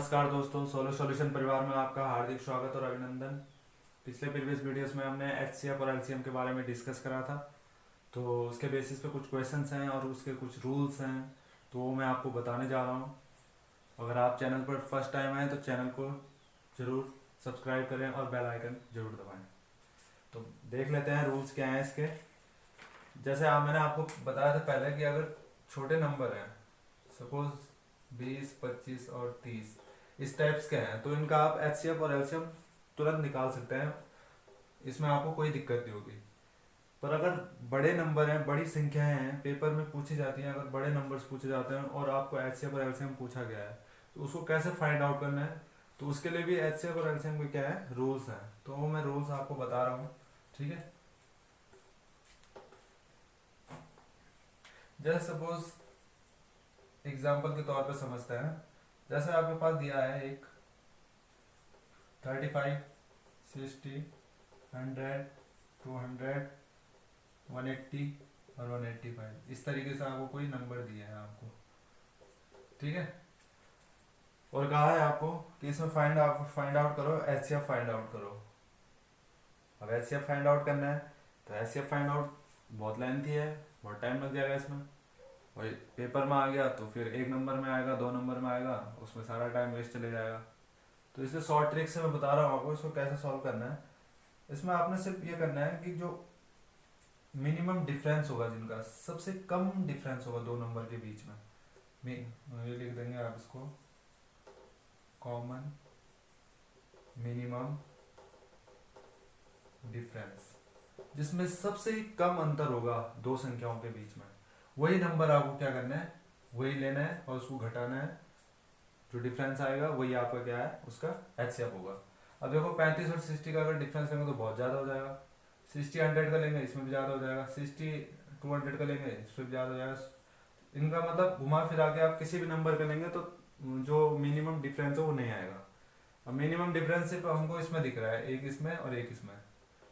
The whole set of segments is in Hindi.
नमस्कार दोस्तों, सोलो सॉल्यूशन परिवार में आपका हार्दिक स्वागत और अभिनंदन। पिछले प्रीवियस वीडियोस में हमने एचसीएफ और एलसीएम के बारे में डिस्कस करा था। तो उसके बेसिस पे कुछ क्वेश्चंस हैं और उसके कुछ रूल्स हैं, तो वो मैं आपको बताने जा रहा हूँ। अगर आप चैनल पर फर्स्ट टाइम आए तो चैनल को ज़रूर सब्सक्राइब करें और बेल आइकन ज़रूर दबाएँ। तो देख लेते हैं रूल्स क्या हैं इसके। जैसे मैंने आपको बताया था पहले कि अगर छोटे नंबर हैं, सपोज 20, 25 और 30 इस टाइप्स के हैं, तो इनका आप एचसीएफ और एलसीएम तुरंत निकाल सकते हैं, इसमें आपको कोई दिक्कत नहीं होगी। पर अगर बड़े नंबर हैं, बड़ी संख्याएं हैं, पेपर में पूछी जाती हैं, अगर बड़े नंबर्स पूछे जाते हैं और आपको एचसीएफ और एलसीएम पूछा गया है, तो उसको कैसे फाइंड आउट करना है, तो उसके लिए भी एचसीएफ और एलसीएम के क्या है, रूल्स हैं। तो वो मैं रूल्स आपको बता रहा हूँ, ठीक है। जैसे सपोज एग्जाम्पल के तौर पर समझते हैं। जैसे आपके पास दिया है एक 35, 60, 100, 200, 180 और 185 इस तरीके से आपको कोई नंबर दिया है आपको, ठीक है। और कहा है आपको कि इसमें फाइंड आउट करो, एचसीएफ फाइंड आउट करो। अब एचसीएफ फाइंड आउट करना है तो एचसीएफ फाइंड आउट बहुत लेंथी है, बहुत टाइम लग जाएगा इसमें। और पेपर में आ गया तो फिर एक नंबर में आएगा, दो नंबर में आएगा, उसमें सारा टाइम वेस्ट चले जाएगा। तो इसलिए शॉर्ट ट्रिक से मैं बता रहा हूँ आपको इसको कैसे सॉल्व करना है। इसमें आपने सिर्फ ये करना है कि जो मिनिमम डिफरेंस होगा, जिनका सबसे कम डिफरेंस होगा दो नंबर के बीच में, ये लिख देंगे आप इसको, कॉमन मिनिमम डिफरेंस, जिसमें सबसे कम अंतर होगा दो संख्याओं के बीच में, वही नंबर आपको क्या करना है, वही लेना है और उसको घटाना है। जो डिफरेंस आएगा वही आपका क्या है, उसका एचसीएफ होगा। अब देखो 35 और 60 का अगर डिफरेंस लेंगे तो बहुत ज़्यादा हो जाएगा। 60 100 का लेंगे इसमें भी ज़्यादा हो जाएगा, 60 200 का लेंगे इसमें भी ज़्यादा हो जाएगा। इनका मतलब घुमा फिरा के आप किसी भी नंबर का लेंगे तो जो मिनिमम डिफरेंस है वो नहीं आएगा। अब मिनिमम डिफरेंस सिर्फ हमको इसमें दिख रहा है, एक इसमें और एक इसमें।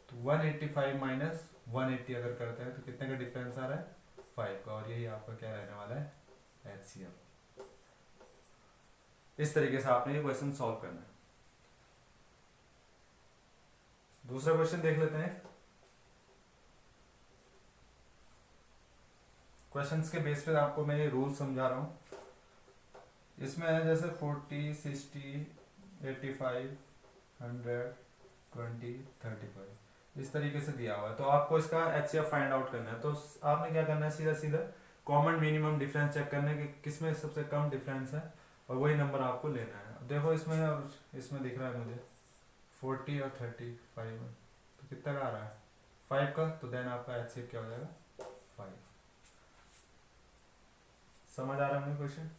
तो 185 माइनस 180 अगर करते हैं तो कितने का डिफरेंस आ रहा है, 5 का। और यही आपका क्या रहने वाला है, एचसीएफ। इस तरीके से आपने ये क्वेश्चन सॉल्व करना है। दूसरा क्वेश्चन देख लेते हैं। क्वेश्चंस के बेस पे आपको मैं ये रूल समझा रहा हूँ। इसमें है जैसे 40, 60, 85, 100, 20, 35 इस तरीके से दिया हुआ है। तो आपको इसका एचसीएफ फाइंड आउट करना है। तो आपने क्या करना है, सीधा सीधा कॉमन मिनिमम डिफरेंस चेक करना है कि किसमें सबसे कम डिफरेंस है और वही नंबर आपको लेना है। अब देखो इसमें, अब इसमें दिख रहा है मुझे 40 और 35 में, तो कितना का आ रहा है, 5 का। तो देन आपका एचसीएफ क्या हो जाएगा, 5। समझ आ रहा है मुझे क्वेश्चन।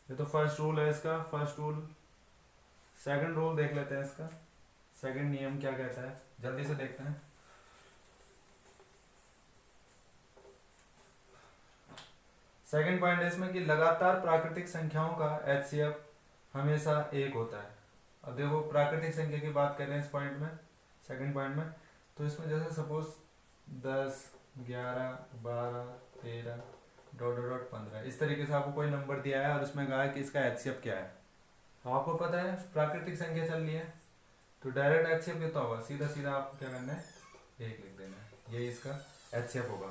ये तो फर्स्ट रूल है इसका, फर्स्ट रूल। सेकंड रूल देख लेते हैं इसका, सेकंड नियम क्या कहता है, जल्दी से देखते हैं। सेकंड पॉइंट है इसमें कि लगातार प्राकृतिक संख्याओं का एचसीएफ हमेशा एक होता है। अब देखो प्राकृतिक संख्या की बात कर रहे हैं इस पॉइंट में, सेकंड पॉइंट में। तो इसमें जैसे सपोज 10, 11, 12, 13, डॉट डॉट डॉट 15 इस तरीके से आपको कोई नंबर दिया है और उसमें कहा है कि इसका एचसीएफ क्या है। तो आपको पता है प्राकृतिक संख्या चल रही है, तो डायरेक्ट एचसीएफ कितना होगा, सीधा सीधा आपको क्या करना है, एक लिख देना है, यही इसका एचसीएफ होगा।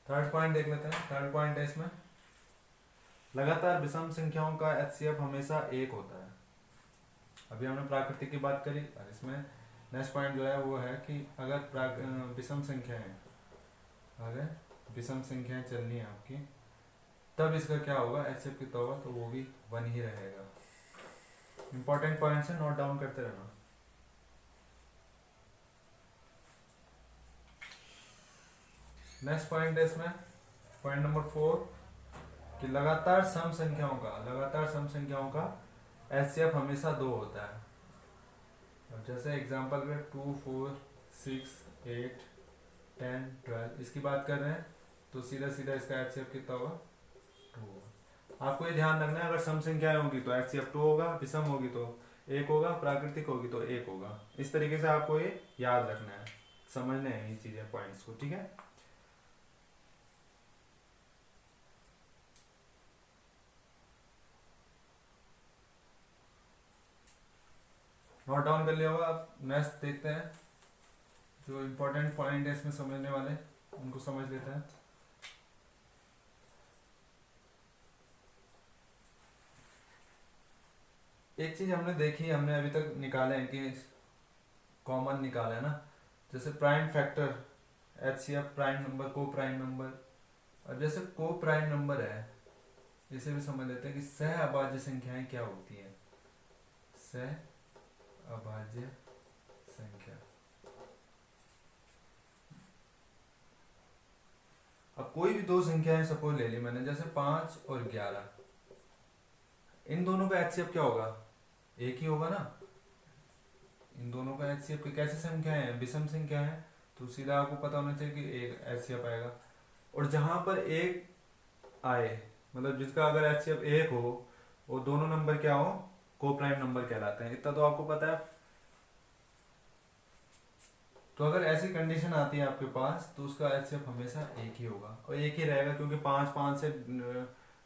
थर्ड पॉइंट देख लेते हैं। थर्ड पॉइंट है इसमें, लगातार विषम संख्याओं का एचसीएफ हमेशा एक होता है। अभी हमने प्राकृतिक की बात करी और इसमें नेक्स्ट पॉइंट जो है वो है कि अगर विषम संख्याएं, अगर विषम संख्याएं चलनी है आपकी, तब इसका क्या होगा, एचसीएफ कितना होगा, तो वो भी 1 ही रहेगा। इंपॉर्टेंट पॉइंट है, नोट डाउन करते रहना। नेक्स्ट पॉइंट है इसमें, पॉइंट नंबर 4 कि लगातार सम संख्याओं का एचसीएफ हमेशा 2 होता है। अब जैसे एग्जांपल में 2, 4, 6, 8, 10, 12 इसकी बात कर रहे हैं, तो सीधा सीधा इसका एचसीएफ कितना होगा, 2 होगा। आपको ये ध्यान रखना है, अगर सम संख्याएं होगी तो एचसीएफ 2 होगा, विषम होगी तो 1 होगा, प्राकृतिक होगी तो 1 होगा। इस तरीके से आपको ये याद रखना है, समझना है ये चीजें, पॉइंट्स को, ठीक है। नोट डाउन कर लिया होगा। आप नेक्स्ट देखते हैं, जो इम्पोर्टेंट पॉइंट है इसमें समझने वाले उनको समझ लेते हैं। एक चीज हमने देखी, हमने अभी तक निकाले हैं कि कॉमन निकाला है ना, जैसे prime factor, HCF prime number, को प्राइम नंबर। अब जैसे को प्राइम नंबर है, इसे भी समझ लेते हैं कि सह अभाज्य संख्याएं क्या होती हैं। सह अभाज्य संख्या, अब कोई भी दो संख्याएं सपोज ले ली मैंने, जैसे 5 और 11, इन दोनों का HCF क्या होगा, एक ही होगा ना। इन दोनों का HCF कैसी संख्या है, विषम संख्या है, तो सीधा आपको पता होना चाहिए कि एक HCF आएगा। और जहां पर एक आए, मतलब जिसका अगर HCF एक हो, वो दोनों नंबर क्या हो, को प्राइम नंबर कहलाते हैं। इतना तो आपको पता है। तो अगर ऐसी कंडीशन आती है आपके पास, तो उसका HCF हमेशा एक ही होगा और एक ही रहेगा, क्योंकि 5 5 से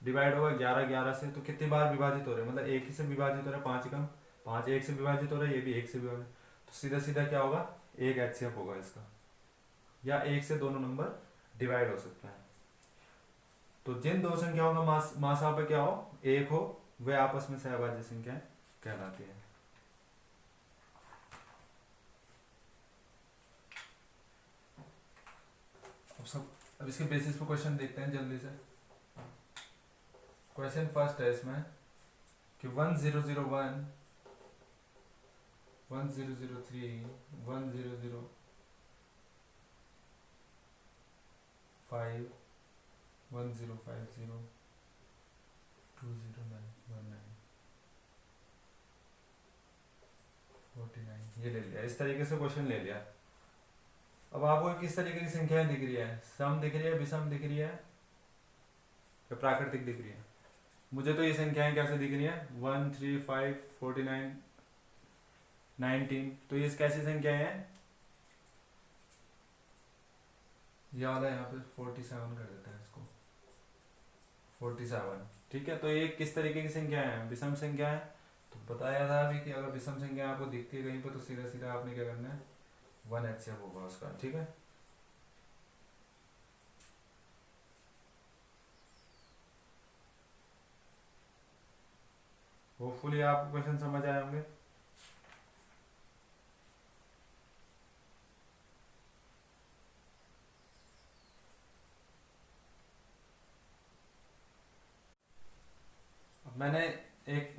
डिवाइड होगा, 11 11 से, तो कितनी बार विभाजित हो रहे हैं, मतलब एक ही से विभाजित हो रहा है, 5 कम 5 एक से विभाजित हो रहा है, ये भी एक से विभाजित, तो सीधा सीधा क्या होगा, एक HCF होगा इसका, या एक से दोनों नंबर डिवाइड हो सकता है। तो जिन दो संख्याओं का मास पे क्या हो, एक हो, वे आपस में सहभाज्य संख्याएं कहलाती है। अब इसके बेसिस पे क्वेश्चन देखते हैं जल्दी से। क्वेश्चन फर्स्ट है इसमें कि 1001 1003 1005 1050 20919 49, ये ले लिया, इस तरीके से क्वेश्चन ले लिया। अब आपको किस तरीके की संख्याएं दिख रही है, सम दिख रही है, विषम दिख रही है, या प्राकृतिक दिख रही है। मुझे तो ये संख्याएं कैसे दिख रही है, 1 3 5 49 19, तो ये कैसी संख्याएं हैं, याद है यहाँ पे 47 कर देते हैं इसको, 47, ठीक है। तो ये किस तरीके की संख्या है, विषम संख्या है। तो बताया था अभी कि अगर विषम संख्या आपको दिखती है कहीं पर, तो सीधा सीधा आपने क्या करना है, 1 HCF होगा उसका, ठीक है। होपफुली आपको क्वेश्चन समझ आए होंगे। अब मैंने एक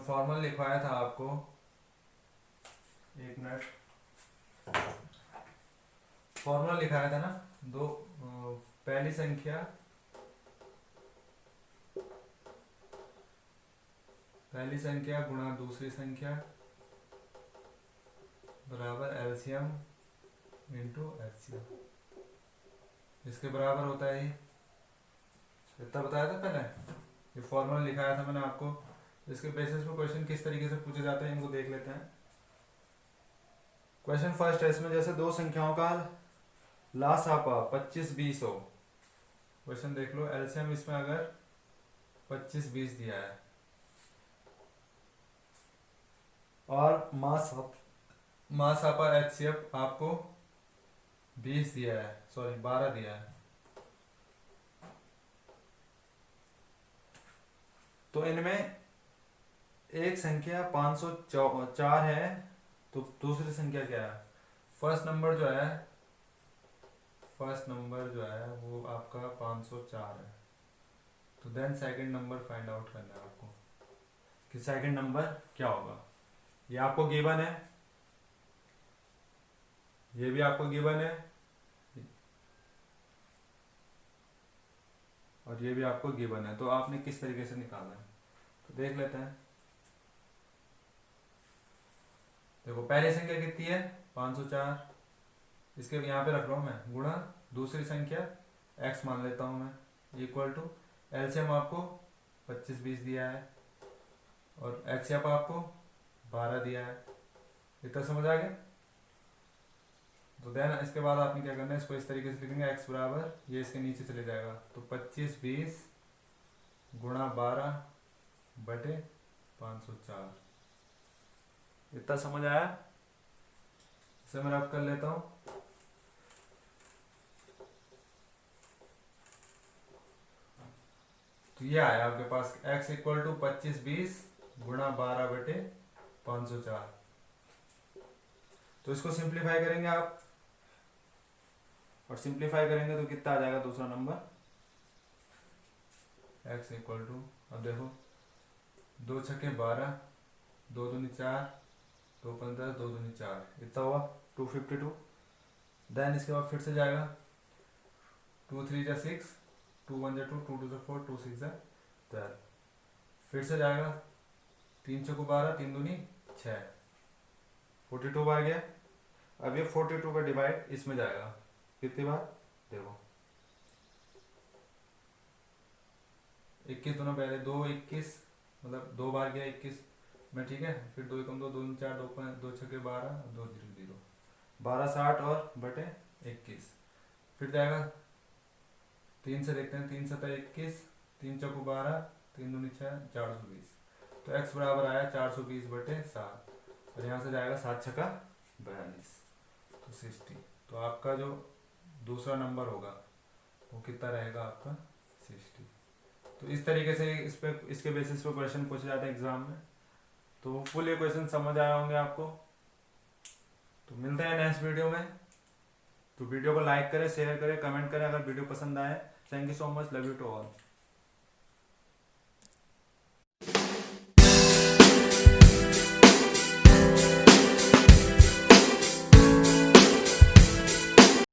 फॉर्मूला लिखवाया था आपको, एक मिनट, फॉर्मूला लिखाया था ना, दो पहली संख्या, पहली संख्या गुणा दूसरी संख्या बराबर LCM इंटू HCF, इसके बराबर होता है ये, इतना बताया था पहले, ये फॉर्मूला लिखाया था मैंने आपको। इसके बेसिस पे क्वेश्चन किस तरीके से पूछे जाते हैं इनको देख लेते हैं। क्वेश्चन फर्स्ट है इसमें, जैसे दो संख्याओं का लासापा 25 20 हो, क्वेश्चन देख लो, एलसीएम इसमें अगर 25 20 दिया है और मासापा HCF आपको 20 दिया है, सॉरी 12 दिया है, तो इनमें एक संख्या 504 है, तो दूसरी संख्या क्या है, फर्स्ट नंबर जो है, फर्स्ट नंबर जो है वो आपका 504 है, तो then second number find out करना है आपको कि सेकंड नंबर क्या होगा। ये आपको गिवन है, ये भी आपको गिवन है, और ये भी आपको गिवन है, तो आपने किस तरीके से निकालना है तो देख लेते हैं। देखो पहली संख्या कितनी है 504, इसके यहाँ पे रख रहा हूँ मैं, गुणा दूसरी संख्या x मान लेता हूँ मैं, इक्वल टू एलसीएम आपको 25 20 दिया है और एचसीएफ आपको 12 दिया है, इतना समझ आ गया। तो देन इसके बाद आपने क्या करना है, इसको इस तरीके से लिखेंगे, x बराबर ये इसके नीचे चले जाएगा, तो 25 20 गुणा 12 बटे 504, इतना समझ आया? इसे मैं रब कर लेता हूँ। तो ये आया आपके पास x इक्वल टू 25/20 गुणा 12/504। तो इसको सिंप्लीफाई करेंगे आप, और सिंप्लीफाई करेंगे तो कितना आ जाएगा दूसरा नंबर, x इक्वल टू, अब देखो 2 छक्के 12, 2 दूनी 4, 2 15, 2 दूनी 4, इतना हुआ 252। देन इसके बाद फिर से जाएगा 2 3 जा 6, 2 1 जा 2, 2 2 जा 4, 2 6 जा 12, फिर से जाएगा 3 चौको 12, 3 दूनी 6, 42 बार गया। अब ये 42 का डिवाइड इसमें जाएगा कितनी बार, देखो 21 दोनों पहले 2 21, मतलब 2 बार गया 21 में, ठीक है। फिर 2 एकम 2, 2 4, 2 5, 2 छक्के 12, 2 0 0, 12 60 और बटे 21। फिर जाएगा 3 से देखते हैं, 3 7 21, 3 चौको 12, 3 दूनी 6, 420। तो x बराबर आया 420 बटे 7, और यहाँ से जाएगा 7 छक्का 42, तो 60। तो आपका जो दूसरा नंबर होगा वो कितना रहेगा आपका, 60। तो इस तरीके से इस पे, इसके बेसिस पे क्वेश्चन पूछे जाते हैं एग्जाम में। तो फुल ये क्वेश्चन समझ आए होंगे आपको। तो मिलते हैं नेक्स्ट वीडियो में। तो वीडियो को लाइक करें, शेयर करें, कमेंट करें अगर वीडियो पसंद आए। Thank you so much, love you too all.